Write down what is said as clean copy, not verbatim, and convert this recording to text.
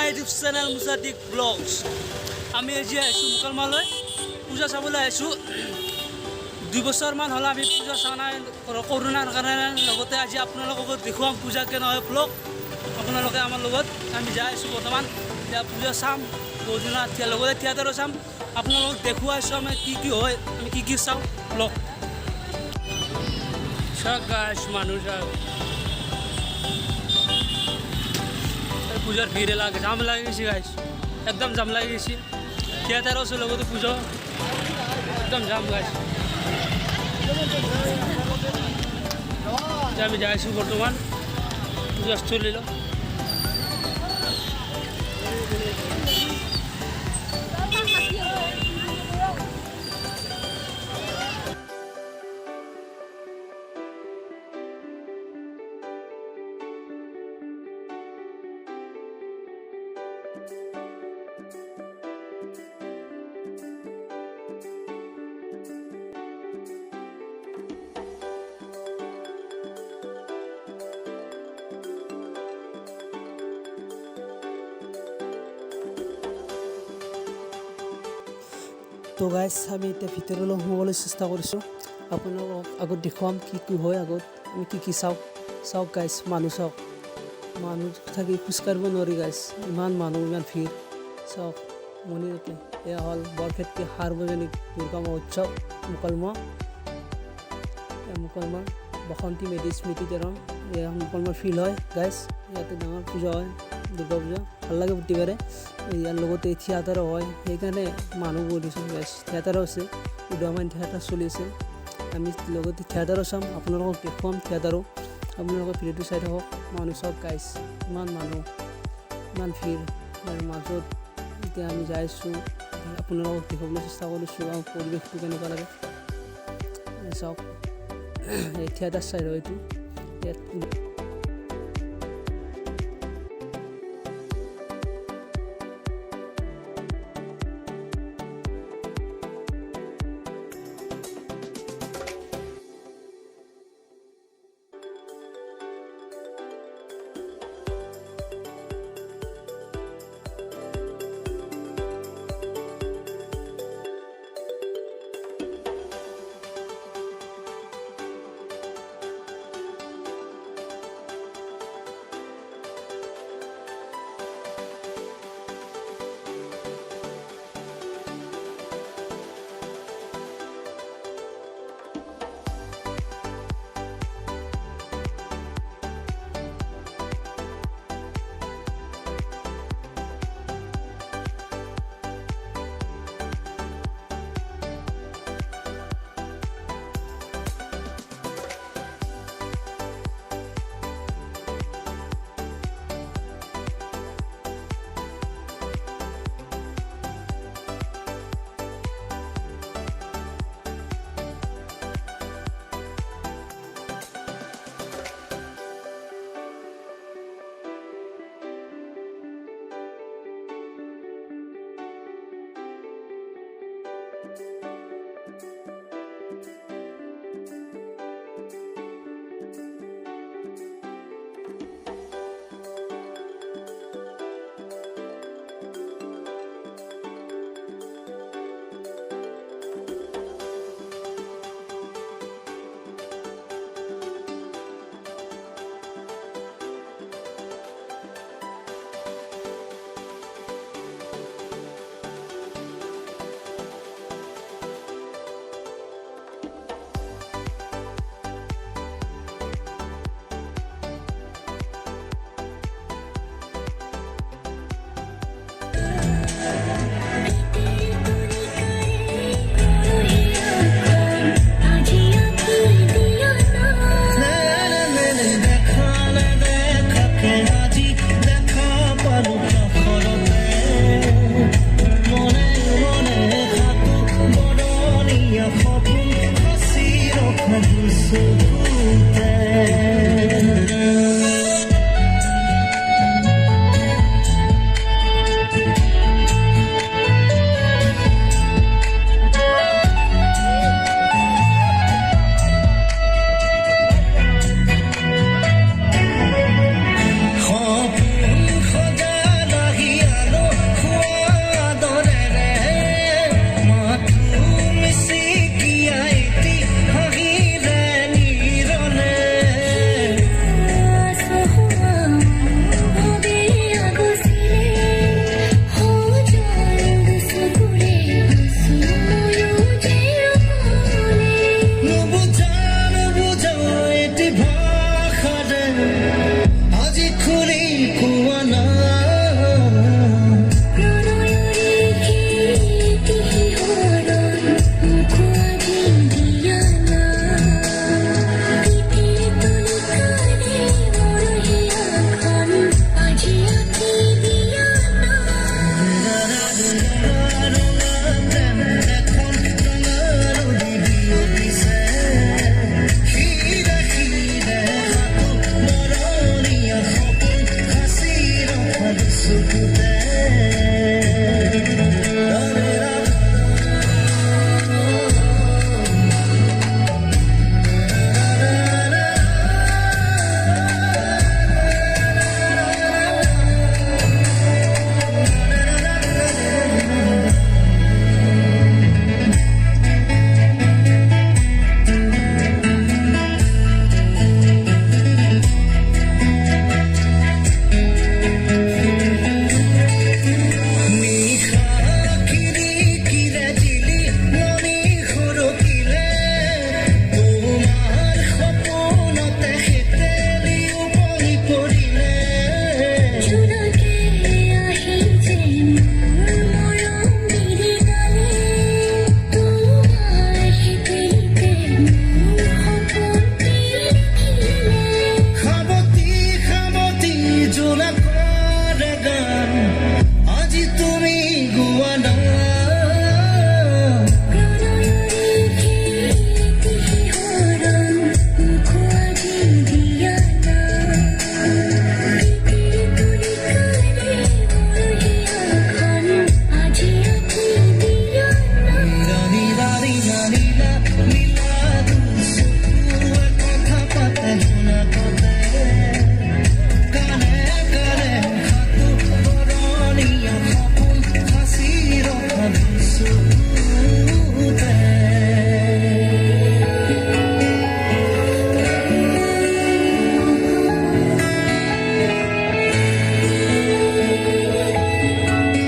YouTube channel Musaddiksvlog আমি আজি আইছো মুকালমালৈ পূজা চাবলৈ আইছো 2 বছৰমান হল আমি পূজা চোৱা নাই কৰোনাৰ কাৰণে লগতে আজি আপোনালোকক দেখুৱাম পূজা কেনে হয় ব্লগ আপোনালোকে আমাৰ লগত আমি যাই আছো বৰ্তমান এতিয়া পূজা চাম বহুদিনা লগতে থিয়েটাৰো চাম আপোনালোকক দেখুৱাইছো আমি কি হয় আমি কি চাওঁ ব্লগ সব গাইছ মানুহ সব পূজাৰ ভিড় লাগে জাম লাগি গেছে গাইছ একদম জাম লাগি গেছে থিয়েটাৰো আছে লগতে পূজা একদম জাম গাইছ আমি যাইছো বৰ্তমান পূজাস্থলীলৈ তো গাইছ আমি এতিয়া ভিতৰলৈ সোমাবলৈ চেষ্টা কৰিছোঁ আপোনালোকক আগত দেখুৱাম কি হয় আগত আমি কি চাওক গাইছ মানুহ চাওক মানুহ থাকি খোজকাঢ়িব নোৱাৰি গাইছ ইমান মানুহ ইমান ভিৰ চাওক মণিৰতে এয়া হ'ল বৰক্ষেত্ৰী সাৰ্বজনিক দুৰ্গা মহোৎসৱ মুকলমা বসন্তী মেধি স্মৃতি তেৰণ এয়া মুকলমাৰ ফিল হয় গাইছ ইয়াতে ডাঙৰ পূজা হয় দুৰ্গা পূজা ভাল লাগে প্ৰতিবাৰে ইয়াৰ লগতে থিয়েটাৰো হয় সেইকাৰণে মানুহ বহিছোঁ গাইছ থিয়েটাৰো আছে উদয়মান থিয়েটাৰ চলি আছে আমি লগতে থিয়েটাৰো চাম আপোনালোকক দেখুৱাম থিয়েটাৰো আপোনালোকৰ ভিডিঅ'টো চাই থাকক মানুহ চাওক গাইছ ইমান মানুহ ইমান ভিৰ ইয়াৰ মাজত এতিয়া আমি যাইছোঁ আপোনালোকক দেখুৱাবলৈ চেষ্টা কৰিছোঁ আৰু পৰিৱেশটো কেনেকুৱা লাগে চাওক এই থিয়েটাৰ চাই হয় এইটো ইয়াত So